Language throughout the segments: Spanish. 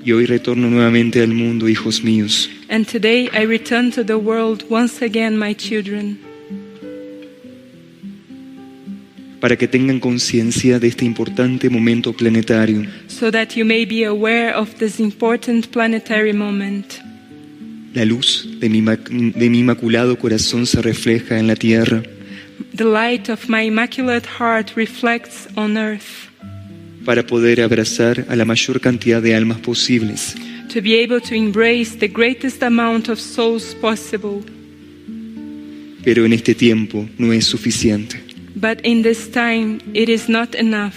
Y hoy retorno nuevamente al mundo, hijos míos, And today I return to the world once again, my children, para que tengan conciencia de este importante momento planetario. so that you may be aware of this important planetary moment. La luz de mi inmaculado corazón se refleja en la tierra The light of my immaculate heart reflects on earth, para poder abrazar a la mayor cantidad de almas posibles. to be able to embrace the greatest amount of souls possible. Pero en este tiempo no es suficiente. But in this time, it is not enough.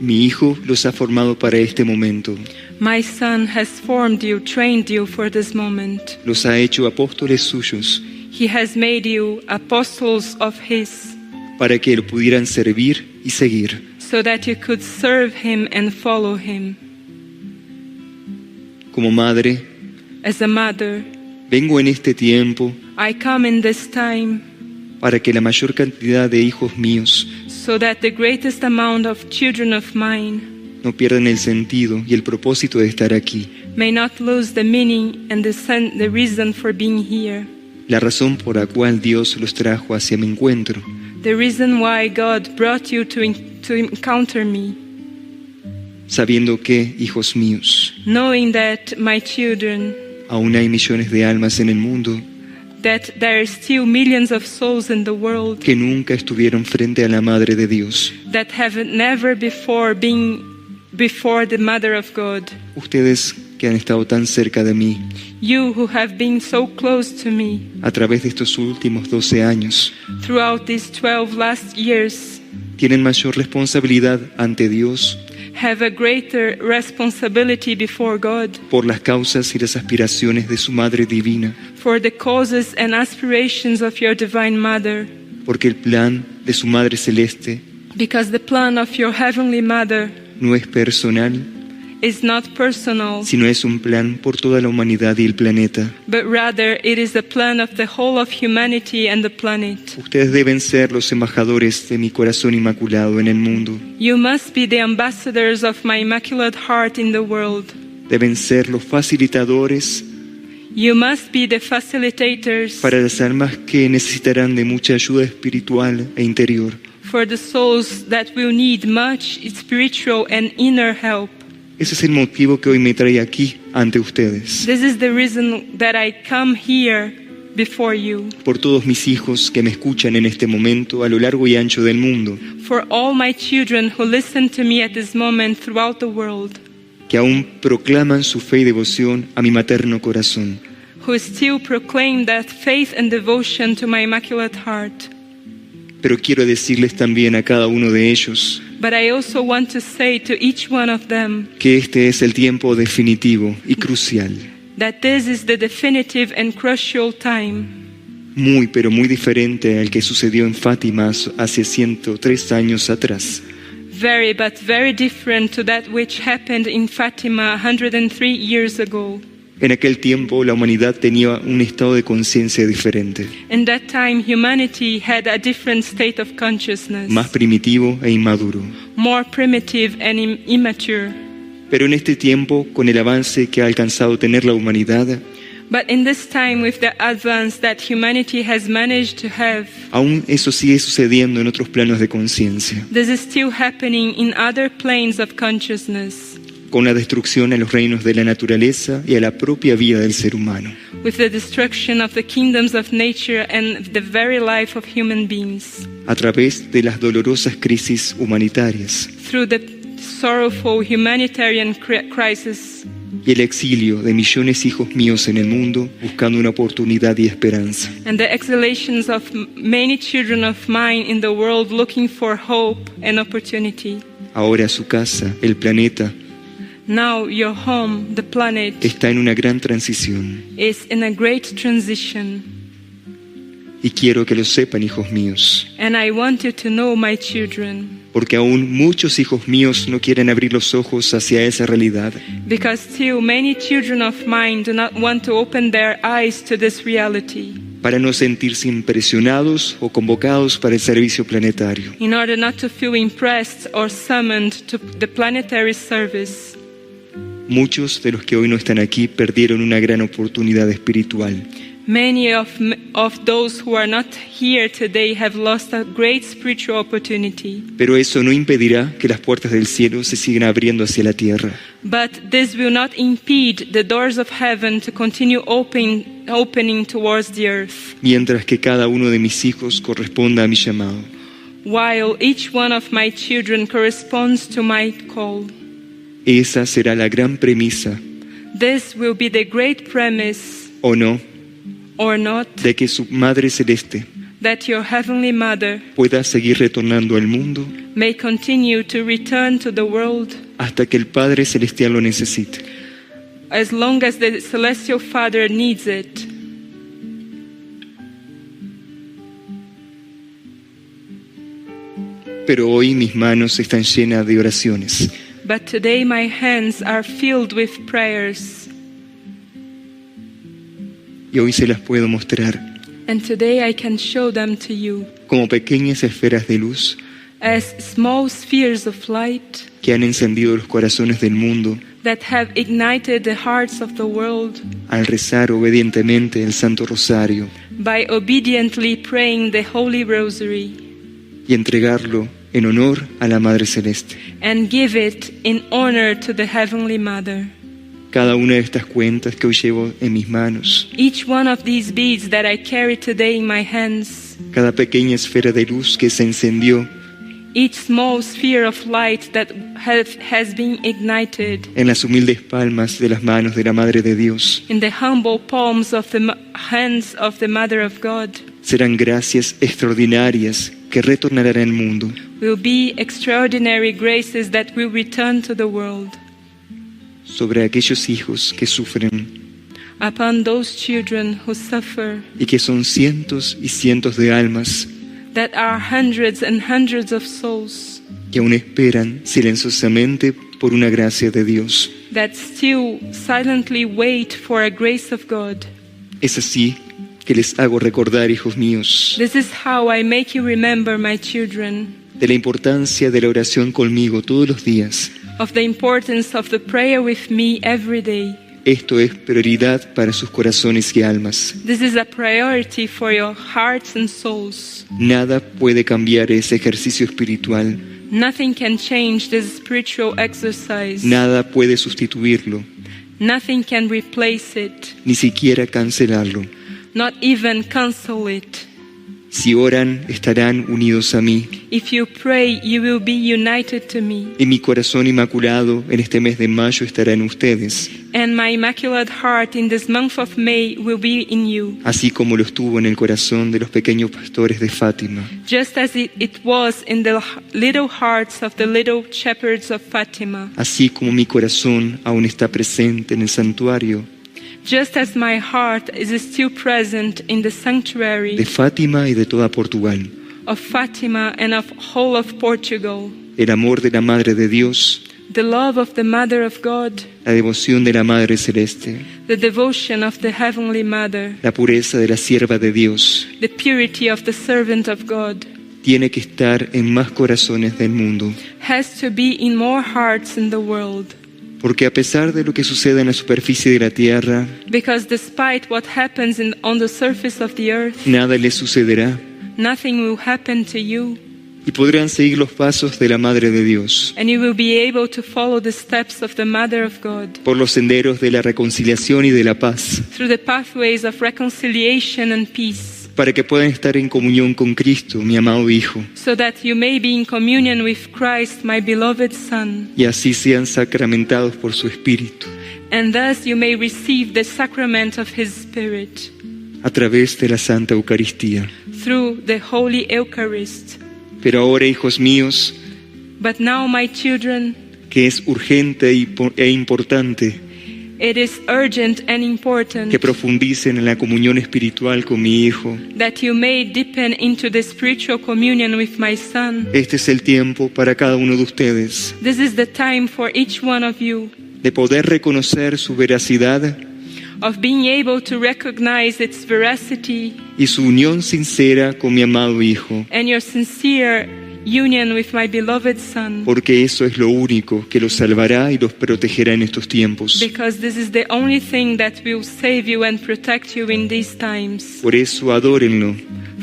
Mi Hijo los ha formado para este momento. My Son has formed you, trained you for this moment. Los ha hecho apóstoles suyos He has made you apostles of His, para que lo pudieran servir y seguir. so that you could serve Him and follow Him. Como madre, As a mother, vengo en este tiempo I come in this time para que la mayor cantidad de hijos míos so that the greatest amount of children of mine no pierdan el sentido y el propósito de estar aquí. may not lose the meaning and the reason for being here. La razón por la cual Dios los trajo hacia mi encuentro. The reason why God brought you to encounter me, Sabiendo que, hijos míos, knowing that, my children, aún hay millones de almas en el mundo that there are still millions of souls in the world que nunca estuvieron frente a la Madre de Dios. that have never before been before the Mother of God. Ustedes que han estado tan cerca de mí You who have been so close to me a través de estos últimos 12 años, throughout these 12 last years tienen mayor responsabilidad ante Dios have a greater responsibility before God por las causas y las aspiraciones de su Madre Divina, for the causes and aspirations of your Divine Mother, porque el plan de su Madre Celeste because the plan of your Heavenly Mother no es personal, is not personal, sino es un plan por toda la humanidad y el planeta. but rather it is the plan of the whole of humanity and the planet. Ustedes deben ser los embajadores de mi corazón inmaculado en el mundo. You must be the ambassadors of my Immaculate Heart in the world. Deben ser los facilitadores You must be the facilitators para las almas que necesitarán de mucha ayuda espiritual e interior. for the souls that will need much spiritual and inner help. Ese es el motivo que hoy me trae aquí ante ustedes. This is the reason that I come here before you. Por todos mis hijos que me escuchan en este momento a lo largo y ancho del mundo, For all my children who listen to me at this moment throughout the world, que aún proclaman su fe y devoción a mi materno corazón. who still proclaim that faith and devotion to my Immaculate Heart. Pero quiero decirles también a cada uno de ellos But I also want to say to each one of them que este es el tiempo definitivo y crucial, that this is the definitive and crucial time, muy pero muy diferente al que sucedió en Fátima hace 103 años atrás. very different to that which happened in Fatima 103 years ago. En aquel tiempo la humanidad tenía un estado de conciencia diferente, In that time, humanity had a different state of consciousness, más primitivo e inmaduro. more primitive and immature. Pero en este tiempo, con el avance que ha alcanzado tener la humanidad, But in this time, with the advance that humanity has managed to have, aún eso sigue sucediendo en otros planos de conciencia, this is still happening in other planes of consciousness, con la destrucción a los reinos de la naturaleza y a la propia vida del ser humano. with the destruction of the kingdoms of nature and the very life of human beings, A través de las dolorosas crisis humanitarias through the sorrowful humanitarian crisis y el exilio de millones de hijos míos en el mundo buscando una oportunidad y esperanza. and the exhalations of many children of mine in the world looking for hope and opportunity. Ahora su casa, el planeta, Now your home, the planet, está en una gran transición. is in a great transition. Y quiero que lo sepan, hijos míos, And I want you to know, my children, porque aún muchos hijos míos no quieren abrir los ojos hacia esa realidad. because still many children of mine do not want to open their eyes to this reality, Para no sentirse impresionados o convocados para el servicio planetario. in order not to feel impressed or summoned to the planetary service. Muchos de los que hoy no están aquí perdieron una gran oportunidad espiritual. Many of those who are not here today have lost a great spiritual opportunity. Pero eso no impedirá que las puertas del cielo se sigan abriendo hacia la tierra. But this will not impede the doors of heaven to continue opening towards the earth, Mientras que cada uno de mis hijos corresponda a mi llamado. while each one of my children corresponds to my call. Esa será la gran premisa, This will be the great premise, o no, or not, de que su Madre Celeste that your heavenly mother pueda seguir retornando al mundo may continue to return to the world hasta que el Padre Celestial lo necesite. as long as the celestial Father needs it. Pero hoy mis manos están llenas de oraciones. But today my hands are filled with prayers, Y hoy se las puedo mostrar and today I can show them to you como pequeñas esferas de luz as small spheres of light que han encendido los corazones del mundo that have ignited the hearts of the world al rezar obedientemente el Santo Rosario by obediently praying the Holy Rosary y entregarlo en honor a la Madre Celeste. and give it in honor to the Heavenly Mother. Cada una de estas cuentas que hoy llevo en mis manos, Each one of these beads that I carry today in my hands, cada pequeña esfera de luz que se encendió each small sphere of light that has been ignited en las humildes palmas de las manos de la Madre de Dios, in the humble palms of the hands of the Mother of God, serán gracias extraordinarias que retornarán al mundo will be extraordinary graces that will return to the world sobre aquellos hijos que sufren upon those children who suffer, y que son cientos y cientos de almas that are hundreds and hundreds of souls que aún esperan silenciosamente por una gracia de Dios. that still silently wait for a grace of God. Es así que les hago recordar, hijos míos, This is how I make you remember, my children, de la importancia de la oración conmigo todos los días. of the importance of the prayer with me every day. Esto es prioridad para sus corazones y almas. This is a priority for your hearts and souls. Nada puede cambiar ese ejercicio espiritual. Nothing can change this spiritual exercise. Nada puede sustituirlo, Nothing can replace it, ni siquiera cancelarlo. not even cancel it. Si oran, estarán unidos a mí. If you pray, you will be united to me, Y mi corazón inmaculado en este mes de mayo estará en ustedes, and my immaculate heart in this month of May will be in you, así como lo estuvo en el corazón de los pequeños pastores de Fátima. just as it was in the little hearts of the little shepherds of Fatima, Así como mi corazón aún está presente en el santuario just as my heart is still present in the de sanctuary Fátima y de toda Portugal. of Fatima and of whole of Portugal. El amor de la Madre de Dios, The love of the Mother of God, la devoción de la Madre Celeste, the devotion of the Heavenly Mother, la pureza de la sierva de Dios, the purity of the servant of God, tiene que estar en más corazones del mundo. has to be in more hearts in the world. Porque a pesar de lo que suceda en la superficie de la tierra, Because despite what happens on the surface of the earth, nada les sucederá nothing will happen to you, y podrán seguir los pasos de la Madre de Dios and you will be able to follow the steps of the Mother of God por los senderos de la reconciliación y de la paz, through the pathways of reconciliation and peace, para que puedan estar en comunión con Cristo, mi amado Hijo, so that you may be in communion with Christ, my beloved Son, y así sean sacramentados por su Espíritu, and thus you may receive the sacrament of His Spirit a través de la Santa Eucaristía. through the Holy Eucharist. Pero ahora, hijos míos, But now, my children, que es urgente e importante it is urgent and important que profundicen en la comunión espiritual con mi Hijo. that you may deepen into the spiritual communion with my Son. Este es el tiempo para cada uno de ustedes This is the time for each one of you de poder reconocer su veracidad of being able to recognize its veracity y su unión sincera con mi amado Hijo. and your sincere union with my beloved Son, porque eso es lo único que los salvará y los protegerá en estos tiempos. because this is the only thing that will save you and protect you in these times. Por eso adórenlo,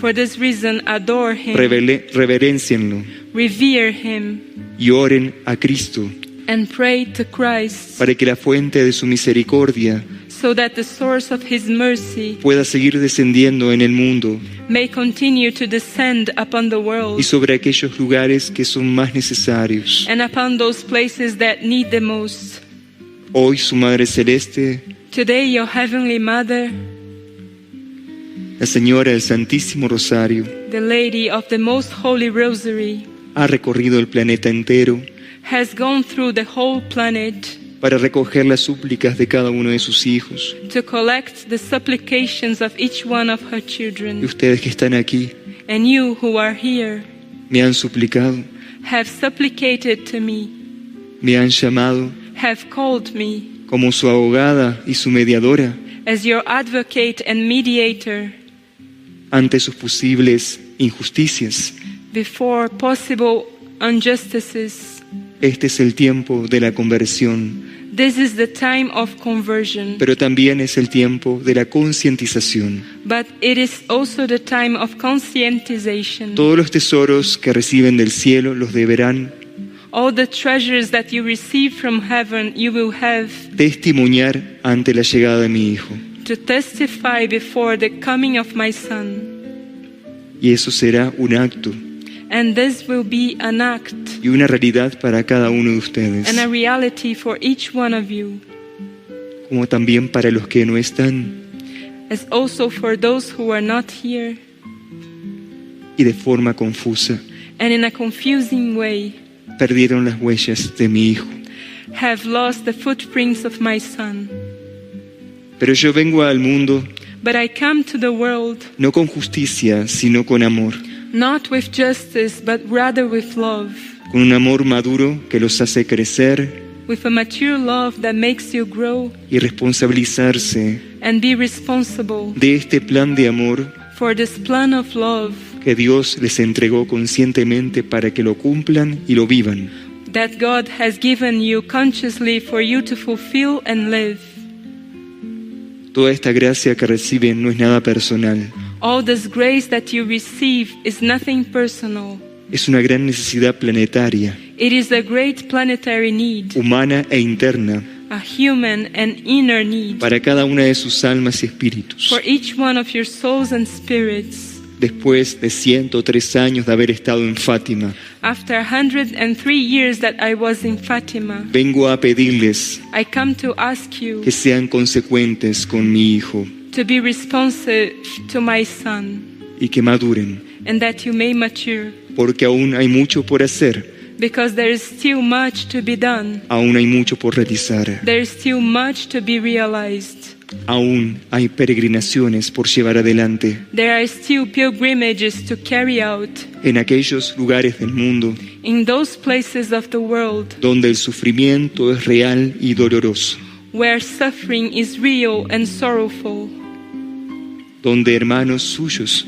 For this reason, adore Him, reverencienlo revere Him, y oren a Cristo, and pray to Christ, para que la fuente de su misericordia so that the source of His mercy pueda seguir descendiendo en el mundo may continue to descend upon the y world sobre aquellos lugares que son más necesarios. and upon those places that need the most. Hoy su Madre Celeste, Today, your Heavenly Mother, la Señora del Santísimo Rosario, the Lady of the Most Holy Rosary, ha recorrido el planeta entero has gone through the whole planet para recoger las súplicas de cada uno de sus hijos. to collect the supplications of each one of her Y children. ustedes que están aquí And you who are here me han suplicado, have supplicated to me, me han llamado have called me como su abogada y su mediadora as your advocate and mediator ante sus posibles injusticias. before possible injustices. Este es el tiempo de la conversión, This is the time of conversion, pero también es el tiempo de la concientización. but it is also the time of conscientization. Todos los tesoros que reciben del cielo los deberán All the treasures that you receive from heaven, you will have testimoniar ante la llegada de mi Hijo. to testify before the coming of my Son. Y eso será un acto And this will be an act y una realidad para cada uno de ustedes, and a reality for each one of you, como también para los que no están as also for those who are not here, y de forma confusa and in a confusing way perdieron las huellas de mi Hijo. have lost the footprints of my Son. Pero yo vengo al mundo But I come to the world no con justicia, sino con amor, not with justice, but rather with love, con un amor maduro que los hace crecer with a mature love that makes you grow y responsabilizarse and be responsible de este plan de amor for this plan of love que Dios les entregó conscientemente para que lo cumplan y lo vivan. that God has given you consciously for you to fulfill and live. Toda esta gracia que reciben no es nada personal, All this grace that you receive is nothing personal. es una gran necesidad planetaria, It is a great planetary need, humana e interna, a human and inner need para cada una de sus almas y espíritus. for each one of your souls and spirits. Después de 103 años de haber estado en Fátima, After 103 years that I was in Fatima, vengo a pedirles I come to ask you que sean consecuentes con mi Hijo to be responsive to my Son y que maduren, and that you may mature, porque aún hay mucho por hacer, because there is still much to be done. aún hay mucho por realizar, There is still much to be realized. aún hay peregrinaciones por llevar adelante There are still pilgrimages to carry out en aquellos lugares del mundo in those places of the world donde el sufrimiento es real y doloroso, where suffering is real and sorrowful, donde hermanos suyos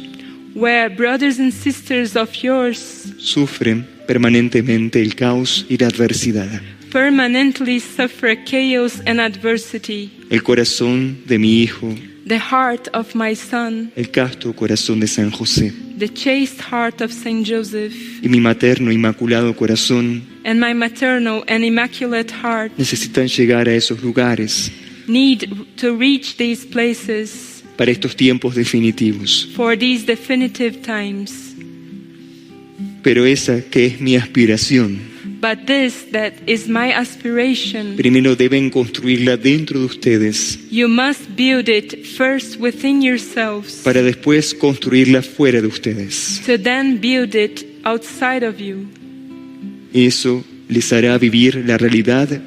where brothers and sisters of yours sufren permanentemente el caos y la adversidad. permanently suffer chaos and adversity. El corazón de mi Hijo, The heart of my Son, el casto corazón de San José the chaste heart of Saint Joseph, y mi materno inmaculado corazón and my maternal and immaculate heart necesitan llegar a esos lugares need to reach these places para estos tiempos definitivos. for these definitive times. Pero esa que es mi aspiración, But this that is my aspiration, primero deben construirla dentro de ustedes you must build it first within yourselves, para después construirla fuera de ustedes. to then build it outside of you. Eso les hará vivir la realidad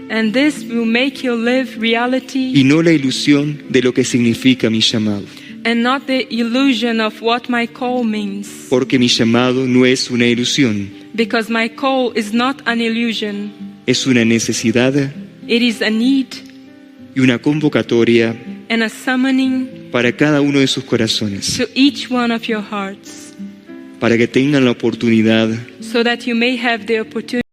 And this will make you live reality y no la ilusión de lo que significa mi llamado. and not the illusion of what my call means. Porque mi llamado no es una ilusión, Because my call is not an illusion. es una necesidad It is a need y una convocatoria and a summoning para cada uno de sus corazones, to each one of your hearts, para que tengan la oportunidad so that you may have the opportunity